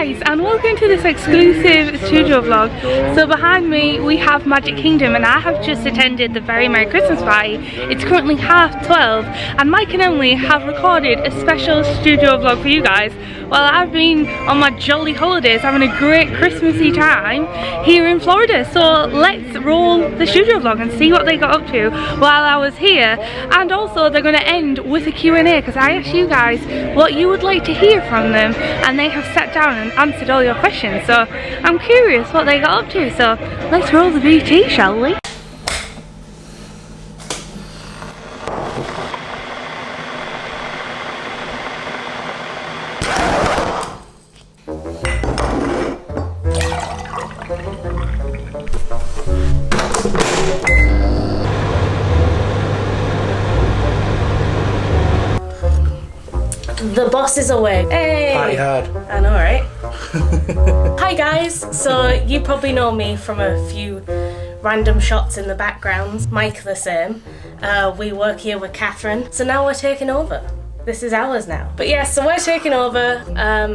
guys, and welcome to this exclusive studio vlog. So behind me we have Magic Kingdom, and I have just attended the very Merry Christmas party. It's currently 12:30 and Mike and Emily have recorded a special studio vlog for you guys while I've been on my jolly holidays having a great Christmassy time here in Florida. So let's roll the studio vlog and see what they got up to while I was here. And also they're going to end with a Q&A because I asked you guys what you would like to hear from them, and they have sat down and answered all your questions. So I'm curious what they got up to. So let's roll the VT, shall we? The boss is away. Hey! Party hard. I know, right? Hi guys! So you probably know me from a few random shots in the background. Mike the same. We work here with Katherine. So now we're taking over. This is ours now. But yeah, so we're taking over.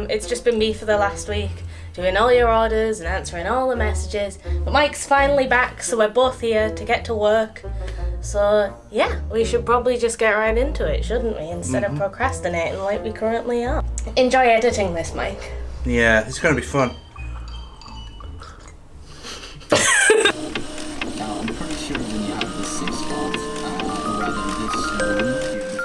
It's just been me for the last week, doing all your orders and answering all the messages. But Mike's finally back, so we're both here to get to work. So yeah, we should probably just get right into it, shouldn't we? Instead of procrastinating like we currently are. Enjoy editing this, Mike. Yeah, it's going to be fun. Now, I'm pretty sure when you have the 6 spots, or rather this room, here, this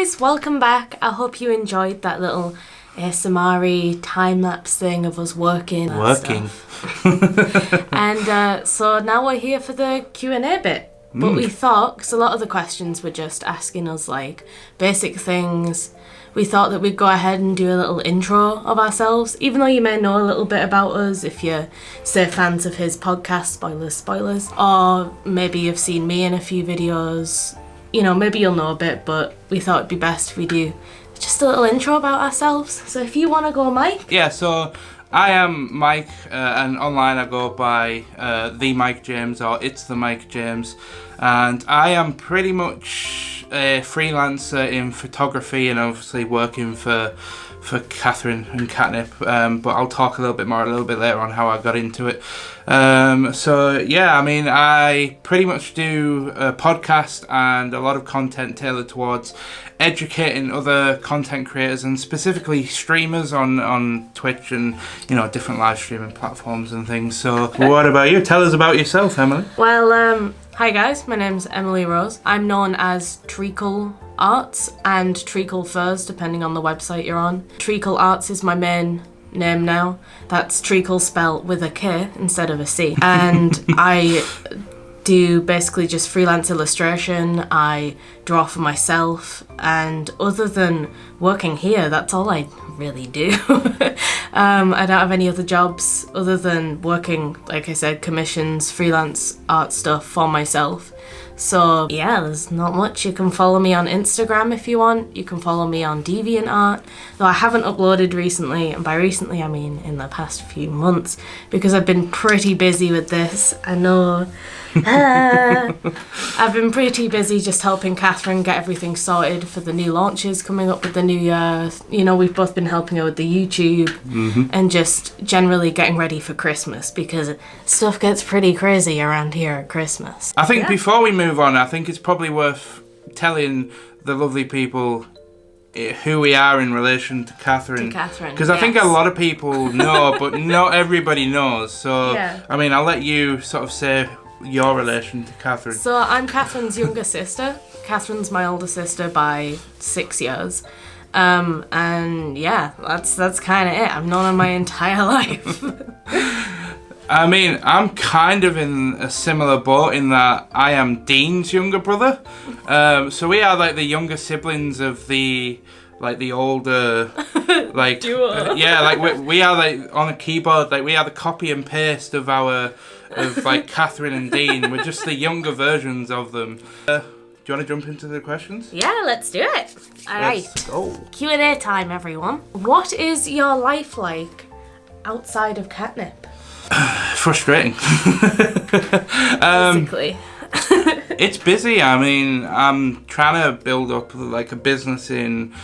is welcome back. I hope you enjoyed that little ASMR time-lapse thing of us working. And so now we're here for the Q&A bit. But we thought, because a lot of the questions were just asking us like basic things, we thought that we'd go ahead and do a little intro of ourselves, even though you may know a little bit about us if you're, say, fans of his podcast, spoilers, or maybe you've seen me in a few videos, you know, maybe you'll know a bit, but we thought it'd be best if we do just a little intro about ourselves. So if you want to go, Mike. Yeah, so I am Mike, and online I go by the Mike James, or it's the Mike James, and I am pretty much a freelancer in photography and obviously working for Katherine and Katnipp, but I'll talk a little bit later on how I got into it. So yeah, I mean, I pretty much do a podcast and a lot of content tailored towards educating other content creators and specifically streamers on Twitch and, you know, different live streaming platforms and things. So what about you? Tell us about yourself, Emily. Well, hi guys, my name's Emily Rose. I'm known as Treacle Arts and Treacle Furs, depending on the website you're on. Treacle Arts is my main name now. That's Treacle spelled with a K instead of a C. And I do basically just freelance illustration. I draw for myself, and other than working here, that's all I really do. I don't have any other jobs other than working, like I said, commissions, freelance art stuff for myself. So yeah, there's not much. You can follow me on Instagram if you want. You can follow me on DeviantArt, though I haven't uploaded recently, and by recently I mean in the past few months, because I've been pretty busy with this. I know. I've been pretty busy just helping Katherine get everything sorted for the new launches coming up with the new year. You know, we've both been helping her with the YouTube and just generally getting ready for Christmas, because stuff gets pretty crazy around here at Christmas. I think before we move on, I think it's probably worth telling the lovely people who we are in relation to Katherine. Because I think a lot of people know, but not everybody knows. So, I mean, I'll let you sort of say your relation to Katherine. So I'm Katherine's younger sister. Katherine's my older sister by 6 years. And yeah, that's kind of it. I've known her my entire life. I mean, I'm kind of in a similar boat in that I am Dean's younger brother. So we are like the younger siblings of the older, like, yeah, like we are like on a keyboard, like we are the copy and paste of like Katherine and Dean. We're just the younger versions of them. Do you want to jump into the questions? Yeah, let's do it. All right. Let's go. Q&A time, everyone. What is your life like outside of Katnipp? Frustrating. Basically. It's busy. I mean, I'm trying to build up like a business in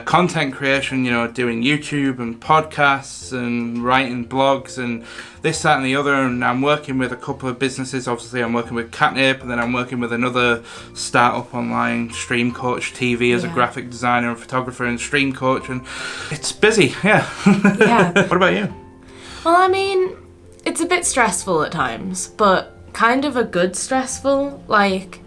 content creation, you know, doing YouTube and podcasts and writing blogs and this, that and the other, and I'm working with a couple of businesses. Obviously I'm working with Katnipp, and then I'm working with another startup online, Stream Coach TV, as a graphic designer and photographer and stream coach, and it's busy, yeah. What about you? Well, I mean, it's a bit stressful at times, but kind of a good stressful, like,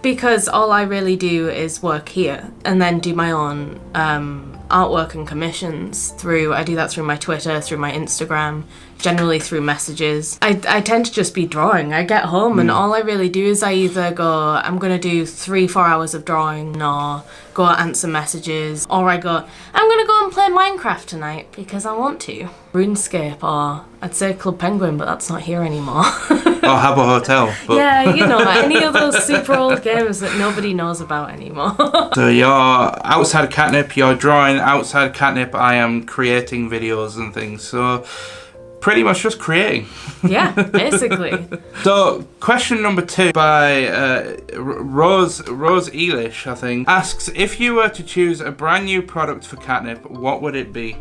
because all I really do is work here and then do my own artwork and commissions I do that through my Twitter, through my Instagram, generally through messages. I tend to just be drawing. I get home and all I really do is I either go, I'm going to do 3-4 hours of drawing, or go answer messages, or I go, I'm going to go and play Minecraft tonight because I want to. RuneScape, or I'd say Club Penguin, but that's not here anymore. Or Habbo Hotel. But... yeah, you know, any of those super old games that nobody knows about anymore. So you're outside of Katnipp, you're drawing. Outside of Katnipp, I am creating videos and things. So pretty much just creating. Yeah, basically. So question number 2 by Rose Elish, I think, asks, if you were to choose a brand new product for Katnipp, what would it be?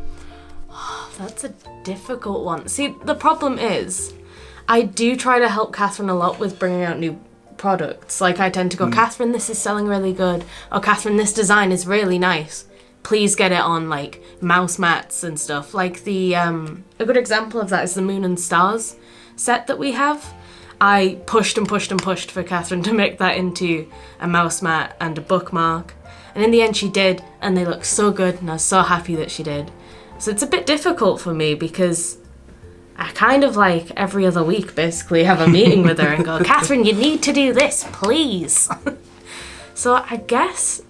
That's a difficult one. See, the problem is, I do try to help Katherine a lot with bringing out new products. Like, I tend to go, Katherine, this is selling really good. Or, Katherine, this design is really nice. Please get it on, like, mouse mats and stuff. Like, a good example of that is the Moon and Stars set that we have. I pushed and pushed and pushed for Katherine to make that into a mouse mat and a bookmark. And in the end, she did, and they look so good, and I was so happy that she did. So it's a bit difficult for me because I kind of like every other week basically have a meeting with her and go, Katherine, you need to do this, please. So I guess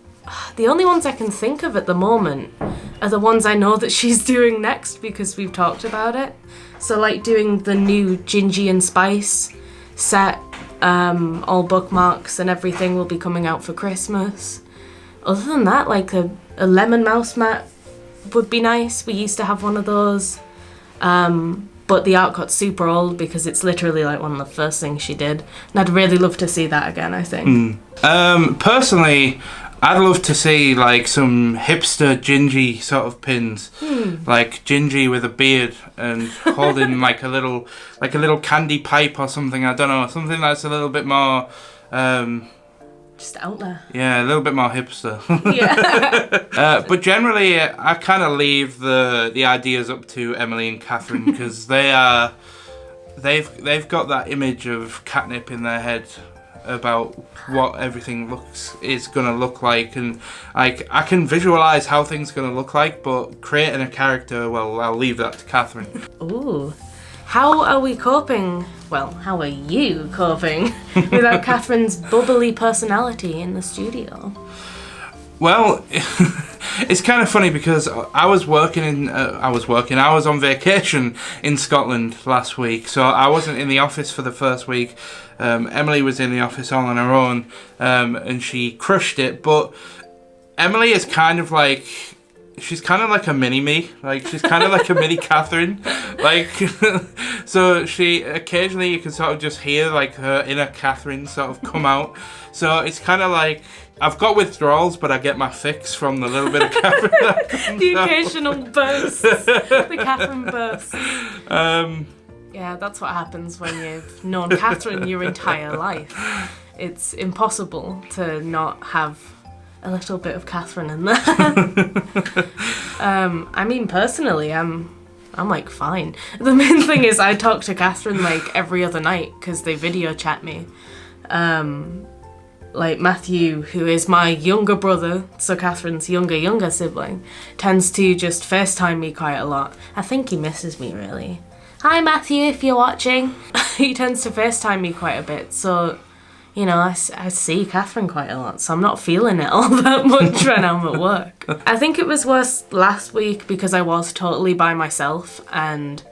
the only ones I can think of at the moment are the ones I know that she's doing next because we've talked about it. So like doing the new Gingy and Spice set, all bookmarks and everything will be coming out for Christmas. other than that, like a lemon mouse mat would be nice. We used to have one of those. But the art got super old because it's literally like one of the first things she did. And I'd really love to see that again, I think. Personally, I'd love to see like some hipster Gingy sort of pins. Like Gingy with a beard and holding like a little candy pipe or something. I don't know, something that's a little bit more just out there. Yeah, a little bit more hipster. Yeah. But generally, I kind of leave the ideas up to Emily and Katherine because they've got that image of Katnipp in their head about what everything is gonna look like, and like I can visualize how things are gonna look like, but creating a character, well, I'll leave that to Katherine. Ooh. How are we coping? Well, how are you coping without Katherine's bubbly personality in the studio? Well, it's kind of funny because I was on vacation in Scotland last week, so I wasn't in the office for the first week. Emily was in the office all on her own, and she crushed it, but Emily is kind of like... She's kind of like a mini-me, like she's kind of like a mini Katherine, like, so she, occasionally you can sort of just hear like her inner Katherine sort of come out, so it's kind of like, I've got withdrawals, but I get my fix from the little bit of Katherine that comes The out. occasional bursts, the Katherine bursts. Yeah, that's what happens when you've known Katherine your entire life. It's impossible to not have a little bit of Katherine in there. I mean, personally, I'm like fine. The main thing is I talk to Katherine like every other night because they video chat me. Like Matthew, who is my younger brother, so Katherine's younger sibling, tends to just FaceTime me quite a lot. I think he misses me really. Hi Matthew, if you're watching. He tends to FaceTime me quite a bit, so you know, I see Katherine quite a lot, so I'm not feeling it all that much when I'm at work. I think it was worse last week because I was totally by myself and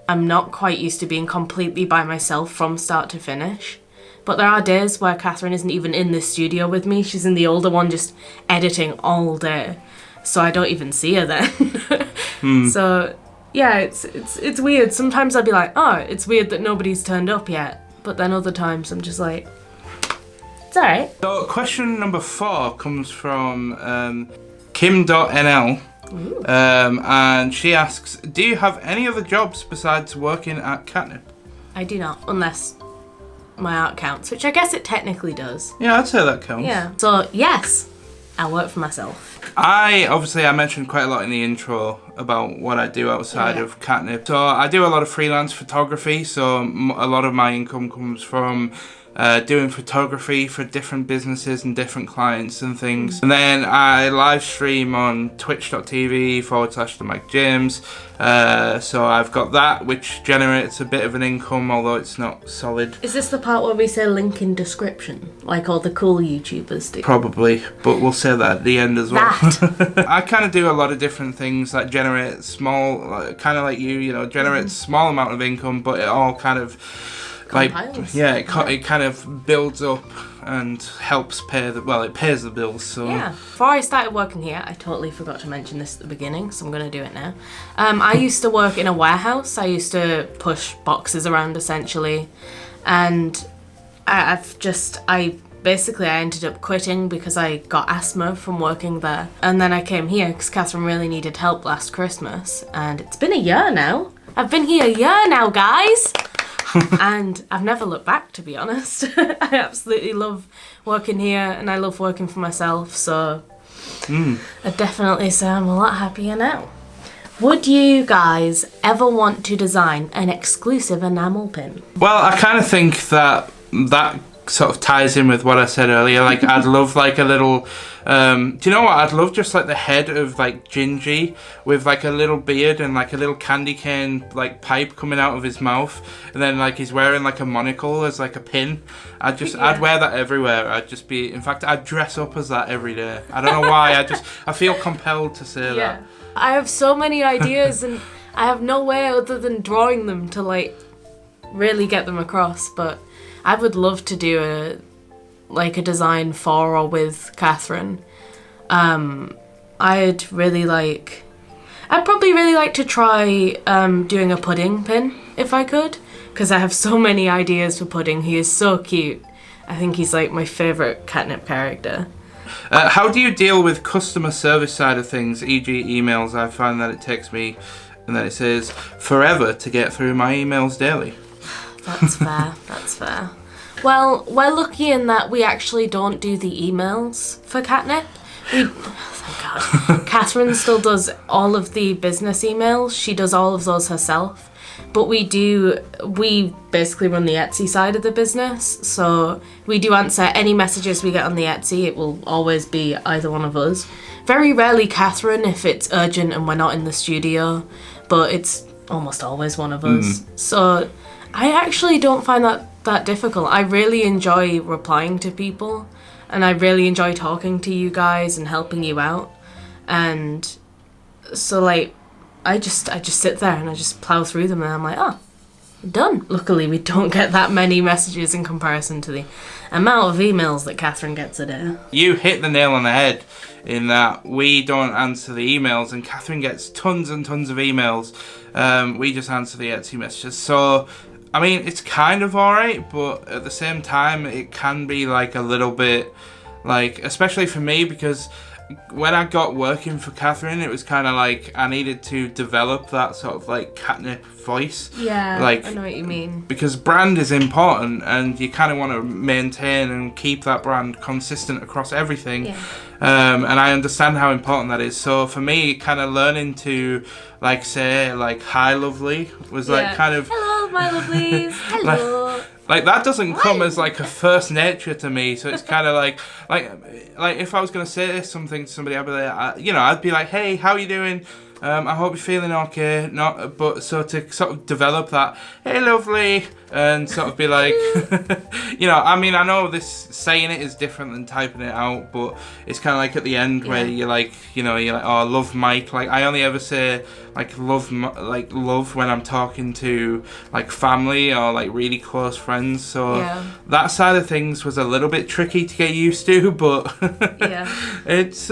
I'm not quite used to being completely by myself from start to finish. But there are days where Katherine isn't even in the studio with me. She's in the older one just editing all day, so I don't even see her then. So yeah, it's weird. Sometimes I'll be like, oh, it's weird that nobody's turned up yet. But then other times I'm just like, it's alright. So question number 4 comes from Kim.nl, and she asks, do you have any other jobs besides working at Katnipp? I do not, unless my art counts, which I guess it technically does. Yeah, I'd say that counts. Yeah. So yes, I work for myself. I mentioned quite a lot in the intro about what I do outside of Katnipp. So I do a lot of freelance photography, so a lot of my income comes from doing photography for different businesses and different clients and things. And then I live stream on twitch.tv/themikejames. So I've got that, which generates a bit of an income, although it's not solid. Is this the part where we say link in description, like all the cool YouTubers do? Probably, but we'll say that at the end as well. I kind of do a lot of different things that generate small, kind of like you know, generate small amount of income, but it all kind of compiles. It kind of builds up and helps pay it pays the bills. So yeah. Before I started working here, I totally forgot to mention this at the beginning, so I'm going to do it now. I used to work in a warehouse. I used to push boxes around essentially, and I ended up quitting because I got asthma from working there, and then I came here because Katherine really needed help last Christmas, and it's been a year now. I've been here a year now, guys. And I've never looked back, to be honest. I absolutely love working here and I love working for myself, so I'd definitely say I'm a lot happier now. Would you guys ever want to design an exclusive enamel pin? Well, I kind of think that sort of ties in with what I said earlier. Like, I'd love like a little do you know what, I'd love just like the head of like Gingy with like a little beard and like a little candy cane like pipe coming out of his mouth, and then like he's wearing like a monocle as like a pin. I'd wear that everywhere. In fact, I'd dress up as that every day. I don't know why, I feel compelled to say that. I have so many ideas and I have no way other than drawing them to like really get them across, but I would love to do a design for or with Katherine. I'd probably really like to try doing a pudding pin if I could, because I have so many ideas for pudding. He is so cute. I think he's like my favourite Katnipp character. How do you deal with customer service side of things, e.g. emails? I find that it takes me, and then it says, forever to get through my emails daily. That's fair, that's fair. Well, we're lucky in that we actually don't do the emails for Katnipp. Thank God. Katherine still does all of the business emails. She does all of those herself. But we basically run the Etsy side of the business. So we do answer any messages we get on the Etsy. It will always be either one of us. Very rarely Katherine if it's urgent and we're not in the studio. But it's almost always one of us. So I actually don't find that difficult. I really enjoy replying to people. And I really enjoy talking to you guys and helping you out. And so like, I just sit there and I just plow through them and I'm like, oh, done. Luckily, we don't get that many messages in comparison to the amount of emails that Katherine gets a day. You hit the nail on the head in that we don't answer the emails and Katherine gets tons and tons of emails. We just answer the Etsy messages. So, I mean, it's kind of alright, but at the same time, it can be like a little bit, like, especially for me, because when I got working for Katherine, it was kind of like I needed to develop that sort of like Katnipp voice. Yeah, like, I know what you mean. Because brand is important and you kind of want to maintain and keep that brand consistent across everything. Yeah. And I understand how important that is. So for me, kind of learning to like say like hi lovely was like kind of... Hello my lovelies, hello. Like that doesn't come as like a first nature to me, so it's kind of like if I was gonna say something to somebody, I'd be like, I'd be like, hey, how are you doing? I hope you're feeling okay. But so to sort of develop that, hey, lovely, and sort of be like, I mean, I know this saying it is different than typing it out, but it's kind of like at the end where you're like, you're like, oh, love Mike. Like I only ever say like love when I'm talking to like family or like really close friends. So that side of things was a little bit tricky to get used to, but it's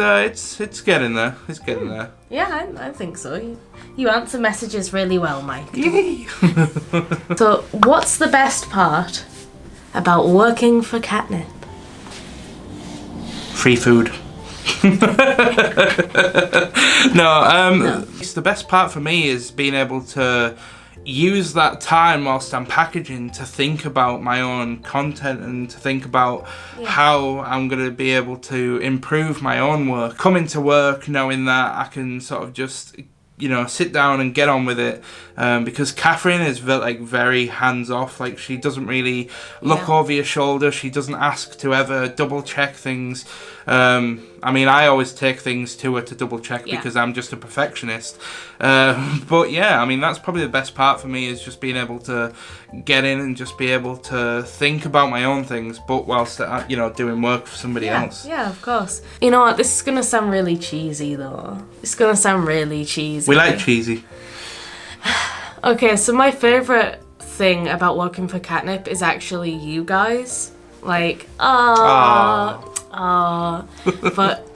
getting there. It's getting there. Yeah, I think so. You answer messages really well, Mike. Yay! So, what's the best part about working for Katnipp? Free food. No. The best part for me is being able to use that time whilst I'm packaging to think about my own content and to think about how I'm going to be able to improve my own work. Coming to work knowing that I can sort of just, sit down and get on with it, because Katherine is very hands-off. Like she doesn't really look over your shoulder. She doesn't ask to ever double check things. I mean, I always take things to her to double check because I'm just a perfectionist. But yeah, I mean, that's probably the best part for me is just being able to get in and just be able to think about my own things, but whilst, doing work for somebody else. Yeah, of course. You know what? This is going to sound really cheesy, though. It's going to sound really cheesy. We like cheesy. Okay, so my favourite thing about working for Katnipp is actually you guys. Like, but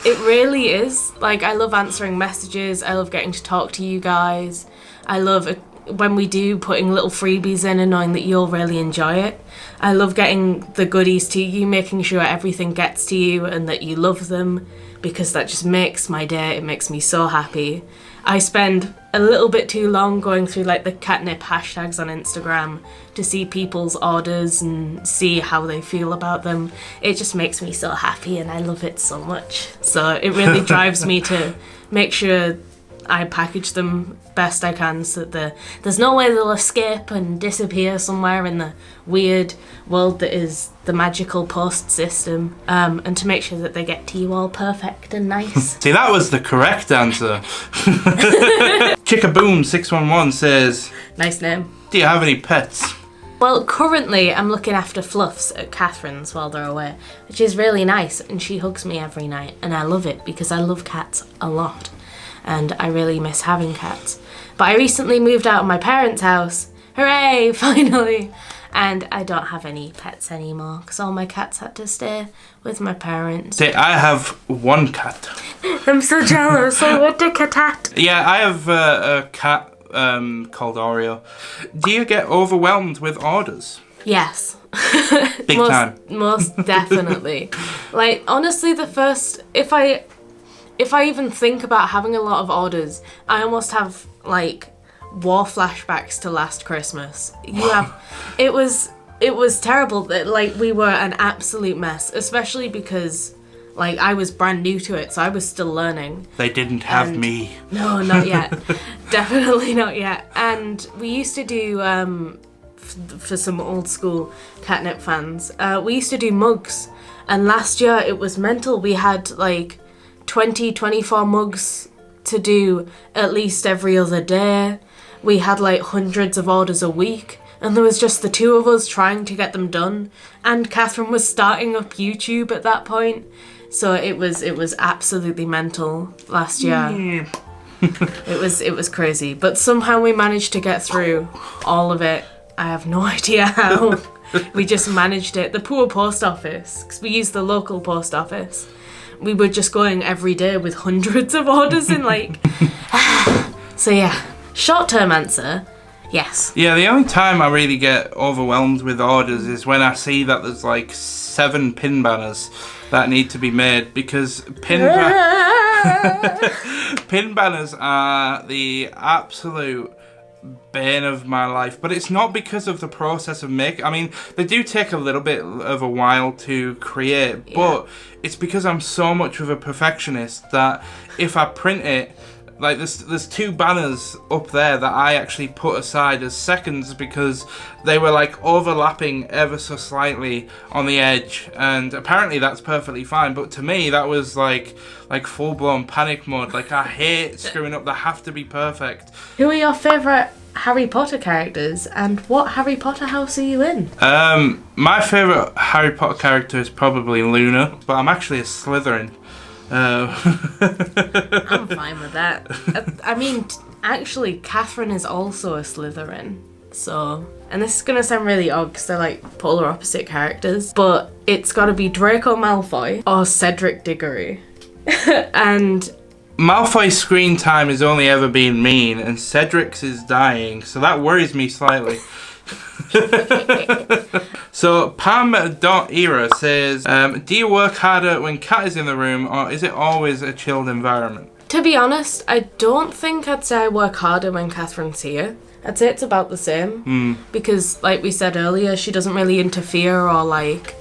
it really is. Like, I love answering messages. I love getting to talk to you guys. I love when we do putting little freebies in and knowing that you'll really enjoy it. I love getting the goodies to you, making sure everything gets to you and that you love them, because that just makes my day. It makes me so happy. I spend a little bit too long going through like the Katnipp hashtags on Instagram to see people's orders and see how they feel about them. It just makes me so happy and I love it so much. So it really drives me to make sure I package them best I can so that there's no way they'll escape and disappear somewhere in the weird world that is the magical post system, and to make sure that they get to you all perfect and nice. See, that was the correct answer. Chickaboom611 says, nice name. Do you have any pets? Well, currently I'm looking after Fluffs at Katherine's while they're away, which is really nice, and she hugs me every night, and I love it because I love cats a lot. And I really miss having cats. But I recently moved out of my parents' house. Hooray, finally! And I don't have any pets anymore because all my cats had to stay with my parents. See, I have one cat. I'm so jealous. I want a cat. Yeah, I have a cat called Oreo. Do you get overwhelmed with orders? Yes. Big time. Most definitely. Like, honestly, if I even think about having a lot of orders, I almost have, like, war flashbacks to last Christmas. It was terrible. That, like, we were an absolute mess, especially because, like, I was brand new to it, so I was still learning. They didn't have me. No, not yet. Definitely not yet. And we used to do, for some old school Katnipp fans, we used to do mugs. And last year it was mental. We had, like, 24 mugs to do at least every other day. We had, like, hundreds of orders a week. And there was just the two of us trying to get them done. And Katherine was starting up YouTube at that point. So it was absolutely mental last year. It was crazy. But somehow we managed to get through all of it. I have no idea how. We just managed it. The poor post office, because we used the local post office. We were just going every day with hundreds of orders in, like... So yeah, short-term answer, yes. Yeah, the only time I really get overwhelmed with orders is when I see that there's like 7 pin banners that need to be made, because pin banners are the absolute bane of my life. But it's not because of the process of making. I mean, they do take a little bit of a while to create, but it's because I'm so much of a perfectionist that if I print it, like there's 2 banners up there that I actually put aside as seconds because they were like overlapping ever so slightly on the edge, and apparently that's perfectly fine, but to me that was like full-blown panic mode. Like, I hate screwing up. They have to be perfect. Who are your favourite Harry Potter characters, and what Harry Potter house are you in? My favourite Harry Potter character is probably Luna, but I'm actually a Slytherin. I'm fine with that. I mean, actually, Katherine is also a Slytherin. So, and this is going to sound really odd because they're like polar opposite characters, but it's got to be Draco Malfoy or Cedric Diggory. And Malfoy's screen time has only ever been mean, and Cedric's is dying, so that worries me slightly. So Pam.era says, do you work harder when Kat is in the room, or is it always a chilled environment? To be honest, I don't think I'd say I work harder when Katherine's here. I'd say it's about the same. Because, like we said earlier, she doesn't really interfere or, like,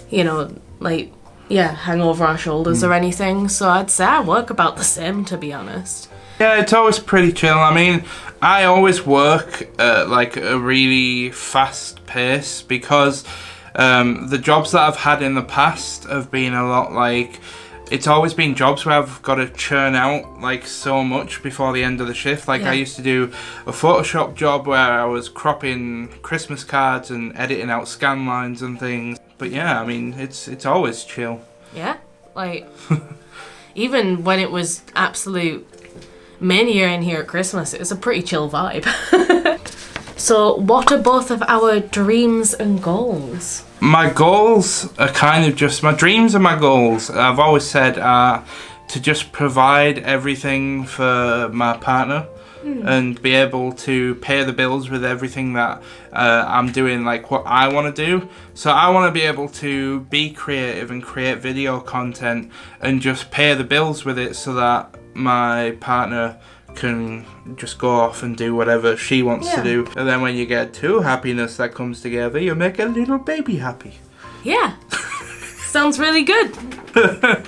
you know, like, yeah, hang over our shoulders or anything. So I'd say I work about the same, to be honest. Yeah, it's always pretty chill. I mean, I always work at like a really fast pace because the jobs that I've had in the past have been a lot like, it's always been jobs where I've got to churn out like so much before the end of the shift. Like I used to do a Photoshop job where I was cropping Christmas cards and editing out scan lines and things. But yeah, I mean, it's always chill. Yeah, like even when it was absolute mania in here at Christmas, it was a pretty chill vibe. So what are both of our dreams and goals? My goals are kind of just, my dreams and my goals, I've always said, are to just provide everything for my partner and be able to pay the bills with everything that I'm doing, like what I want to do. So I want to be able to be creative and create video content and just pay the bills with it so that my partner can just go off and do whatever she wants to do. And then when you get 2 happiness that comes together, you make a little baby happy. Yeah. Sounds really good.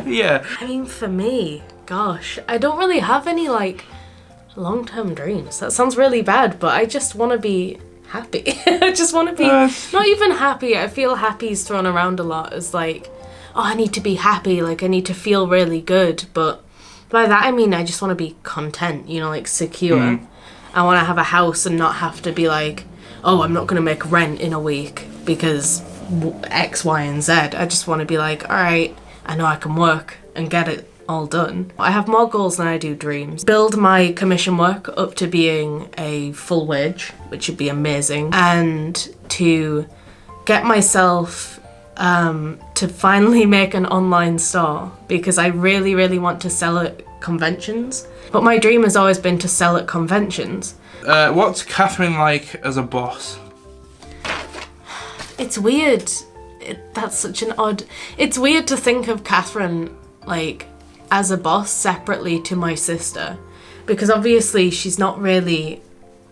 Yeah. I mean, for me, gosh, I don't really have any like long-term dreams. That sounds really bad, but I just want to be happy. I just want to be not even happy. I feel happy is thrown around a lot as like, oh, I need to be happy, like I need to feel really good, but by that I mean I just want to be content, you know, like secure. I want to have a house and not have to be like, oh, I'm not going to make rent in a week because X, Y, and Z. I just want to be like, all right, I know I can work and get it all done. I have more goals than I do dreams. Build my commission work up to being a full wage, which would be amazing, and to get myself to to finally make an online store because I really, really want to sell at conventions. But my dream has always been to sell at conventions. What's Katherine like as a boss? It's weird. That's such an odd... It's weird to think of Katherine, like, as a boss separately to my sister. Because obviously she's not really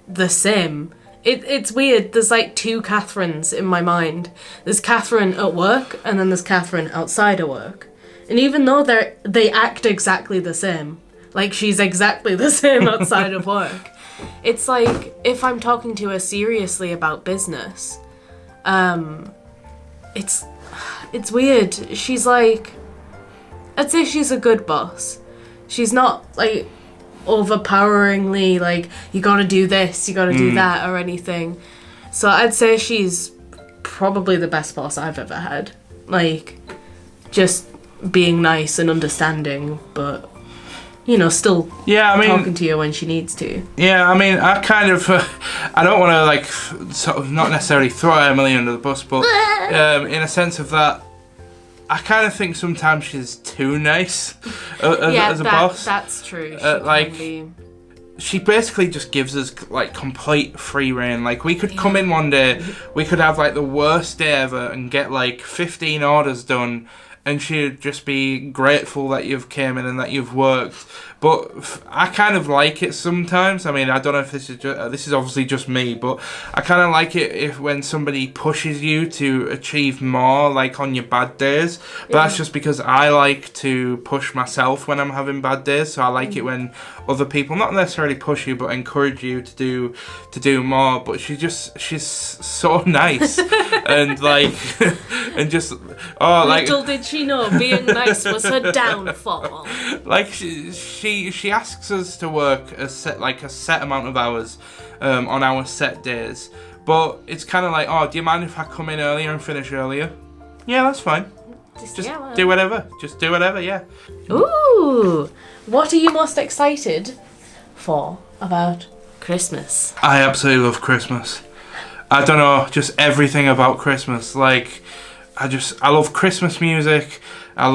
the same. It's weird. There's like two Katherines in my mind. There's Katherine at work and then there's Katherine outside of work. And even though they act exactly the same, like she's exactly the same outside of work, it's like if I'm talking to her seriously about business, it's weird. She's like, I'd say she's a good boss. She's not like overpoweringly like, you gotta do this, you gotta do that or anything. So I'd say she's probably the best boss I've ever had. Like, just being nice and understanding, but you know, still talking to you when she needs to. Yeah, I mean, I kind of, I don't want to like, sort of not necessarily throw Emily under the bus, but in a sense of that, I kind of think sometimes she's too nice as a boss. That's true. She basically just gives us like complete free reign. Like we could come in one day, we could have like the worst day ever and get like 15 orders done, and she'd just be grateful that you've came in and that you've worked. But I kind of like it sometimes. I mean, I don't know if this is obviously just me, but I kind of like it if when somebody pushes you to achieve more, like on your bad days. But that's just because I like to push myself when I'm having bad days. So I like it when other people not necessarily push you, but encourage you to do more. But she's so nice and like and just little did she know being nice was her downfall. Like she asks us to work a set amount of hours on our set days, but it's kind of like, oh, do you mind if I come in earlier and finish earlier? Yeah, that's fine. Just do whatever. Just do whatever. Yeah. Ooh, what are you most excited for about Christmas? I absolutely love Christmas. I don't know, just everything about Christmas. Like, I love Christmas music. I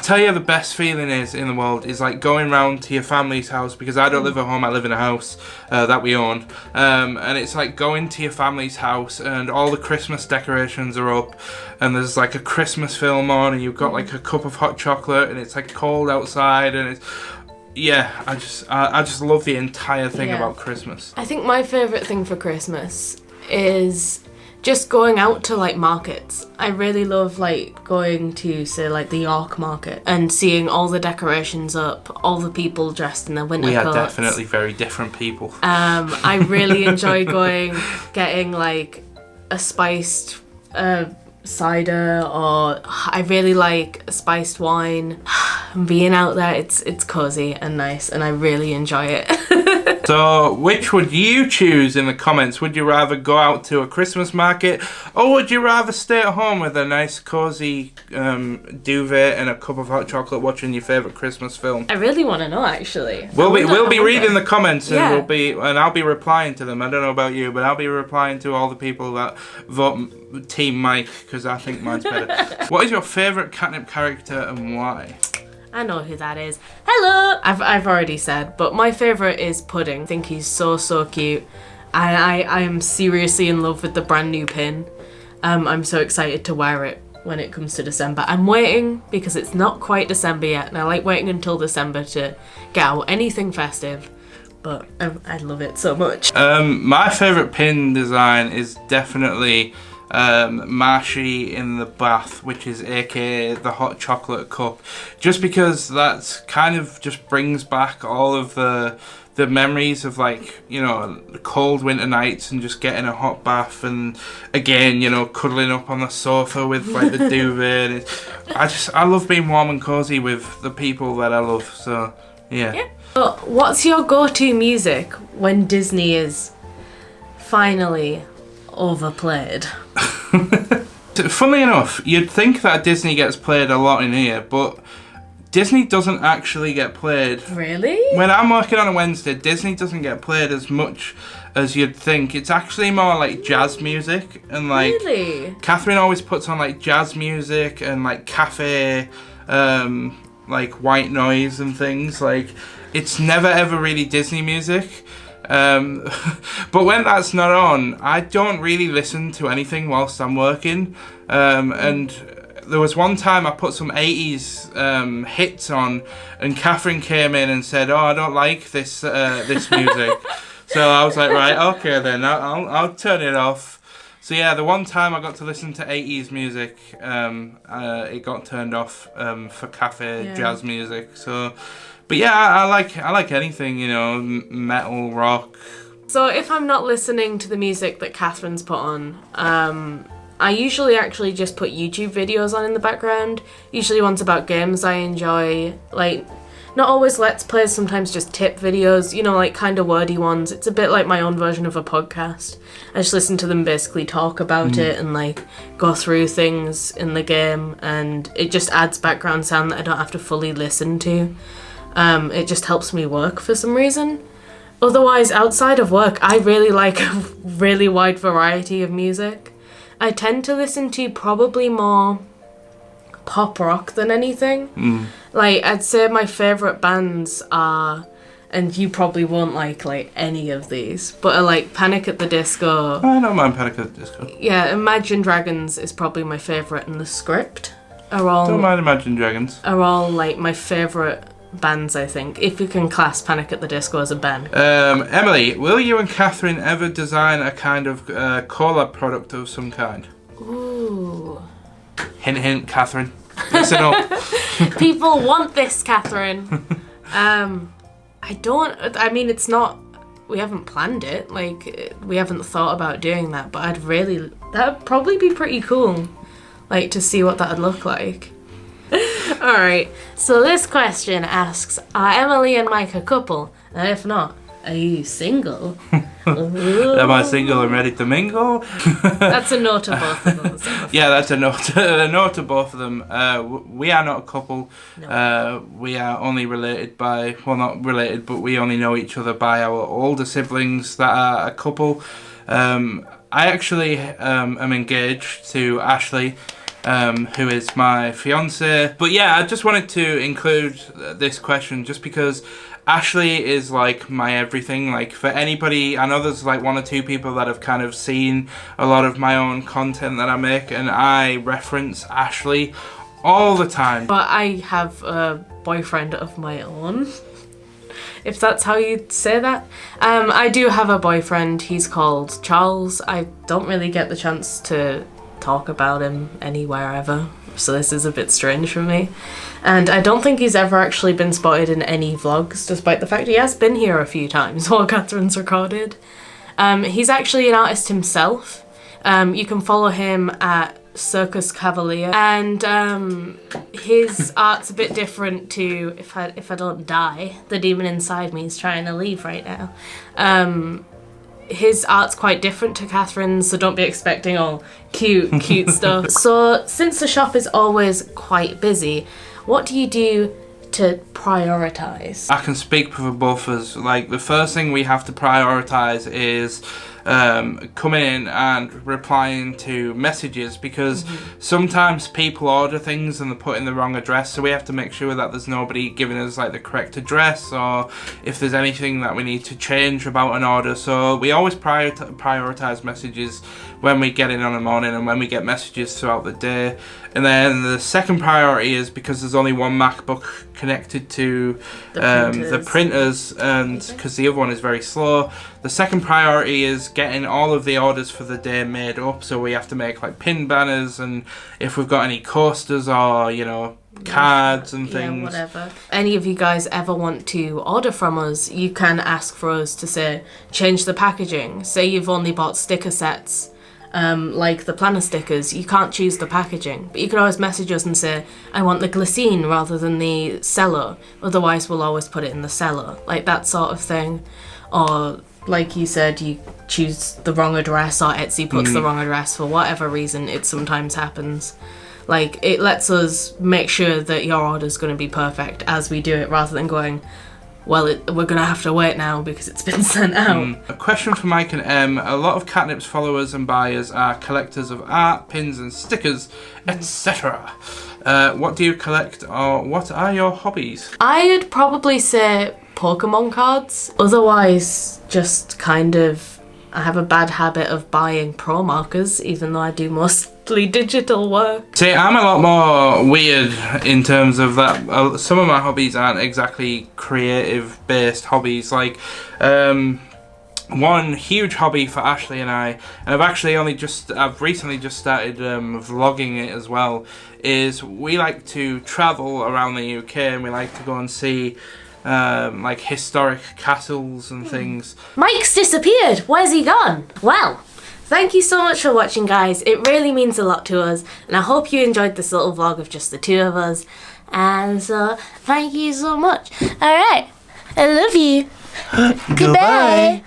tell you, the best feeling in the world is like going round to your family's house, because I don't live at home, I live in a house that we own, and it's like going to your family's house and all the Christmas decorations are up and there's like a Christmas film on and you've got like a cup of hot chocolate and it's like cold outside and it's, I just love the entire thing about Christmas. I think my favourite thing for Christmas is just going out to like markets. I really love like going to, say, like the York market and seeing all the decorations up, all the people dressed in their winter coats. We are definitely very different people. I really enjoy getting like a spiced cider, or I really like a spiced wine. And being out there, it's cozy and nice, and I really enjoy it. So, which would you choose in the comments? Would you rather go out to a Christmas market, or would you rather stay at home with a nice cozy duvet and a cup of hot chocolate watching your favourite Christmas film? I really want to know, actually. We'll be reading the comments and I'll be replying to them. I don't know about you, but I'll be replying to all the people that vote Team Mike, because I think mine's better. What is your favourite Katnipp character and why? I know who that is. Hello! I've already said, but my favourite is Pudding. I think he's so cute. I am seriously in love with the brand new pin. I'm so excited to wear it when it comes to December. I'm waiting because it's not quite December yet, and I like waiting until December to get out anything festive. But I love it so much. My favourite pin design is definitely Marshy in the bath, which is aka the hot chocolate cup, just because that's kind of just brings back all of the memories of, like, you know, the cold winter nights and just getting a hot bath and again, you know, cuddling up on the sofa with like the duvet. I love being warm and cozy with the people that I love, so yeah. But what's your go-to music when Disney is finally overplayed? Funnily enough, you'd think that Disney gets played a lot in here, but Disney doesn't actually get played. Really? When I'm working on a Wednesday, Disney doesn't get played as much as you'd think. It's actually more like jazz music, and like Really? Katherine always puts on like jazz music and like cafe, like white noise and things. Like it's never ever really Disney music. But when that's not on, I don't really listen to anything whilst I'm working. And there was one time I put some 80s hits on, and Katherine came in and said, "Oh, I don't like this this music." So I was like, right, okay then, I'll turn it off. So yeah, the one time I got to listen to 80s music, it got turned off for cafe jazz music. So, but yeah, I like anything, you know, metal, rock. So if I'm not listening to the music that Catherine's put on, I usually actually just put YouTube videos on in the background. Usually ones about games I enjoy, like not always Let's Plays, sometimes just tip videos, you know, like kind of wordy ones. It's a bit like my own version of a podcast. I just listen to them basically talk about it and like go through things in the game, and it just adds background sound that I don't have to fully listen to. It just helps me work for some reason. Otherwise, outside of work, I really like a really wide variety of music. I tend to listen to probably more pop rock than anything. Like, I'd say my favourite bands are, and you probably won't like any of these, but are like Panic at the Disco. I don't mind Panic at the Disco. Yeah, Imagine Dragons is probably my favourite, and The Script are all... Don't mind Imagine Dragons. Are all like my favourite bands, I think, if you can class Panic at the Disco as a band. Emily, will you and Katherine ever design a kind of collab product of some kind? Ooh. Hint, hint, Katherine. Listen up. People want this, Katherine. I mean, it's not, we haven't planned it, like, we haven't thought about doing that, but that'd probably be pretty cool, like, to see what that'd look like. Alright, so this question asks, are Emily and Mike a couple? And if not, are you single? Am I single and ready to mingle? That's a no to both of those. Yeah, that's a note to both of them. We are not a couple. No. We are only related by, well, not related, but we only know each other by our older siblings that are a couple. I actually am engaged to Ashley, who is my fiance. But yeah, I just wanted to include this question just because Ashley is like my everything. Like, for anybody, I know there's like one or two people that have kind of seen a lot of my own content that I make, and I reference Ashley all the time. But I have a boyfriend of my own, if that's how you'd say that. I do have a boyfriend. He's called Charles. I don't really get the chance to talk about him anywhere ever, so this is a bit strange for me. And I don't think he's ever actually been spotted in any vlogs, despite the fact he has been here a few times while Catherine's recorded. He's actually an artist himself. You can follow him at Circus Cavalier, and his art's a bit different to If I Don't Die. The demon inside me is trying to leave right now. His art's quite different to Catherine's, so don't be expecting all cute stuff. So since the shop is always quite busy, what do you do to prioritise? I can speak for both of us. Like, the first thing we have to prioritise is coming in and replying to messages, because sometimes people order things and they put in the wrong address, so we have to make sure that there's nobody giving us like the correct address, or if there's anything that we need to change about an order. So we always prioritise messages when we get in on the morning and when we get messages throughout the day. And then the second priority is, because there's only one MacBook connected to the printers, and because the other one is very slow, the second priority is getting all of the orders for the day made up. So we have to make like pin banners, and if we've got any coasters or, you know, cards and things. Yeah, whatever. Any of you guys ever want to order from us, you can ask for us to say, change the packaging. Say you've only bought sticker sets, like the planner stickers, you can't choose the packaging, but you can always message us and say, I want the glycine rather than the cello, otherwise we'll always put it in the cello, like that sort of thing. Or like you said, you choose the wrong address, or Etsy puts the wrong address for whatever reason, it sometimes happens. Like, it lets us make sure that your order's going to be perfect as we do it, rather than going, well, we're going to have to wait now because it's been sent out. A question for Mike and Em. A lot of Katnipp's followers and buyers are collectors of art, pins and stickers, etc. What do you collect, or what are your hobbies? I'd probably say Pokemon cards. Otherwise, just kind of, I have a bad habit of buying pro markers, even though I do mostly digital work. See, I'm a lot more weird in terms of that. Some of my hobbies aren't exactly creative based hobbies. Like, one huge hobby for Ashley and I, and I've recently just started vlogging it as well, is we like to travel around the UK and we like to go and see like historic castles and things. Mike's disappeared! Where's he gone? Well, thank you so much for watching, guys. It really means a lot to us, and I hope you enjoyed this little vlog of just the two of us. And so, thank you so much. Alright, I love you. Goodbye.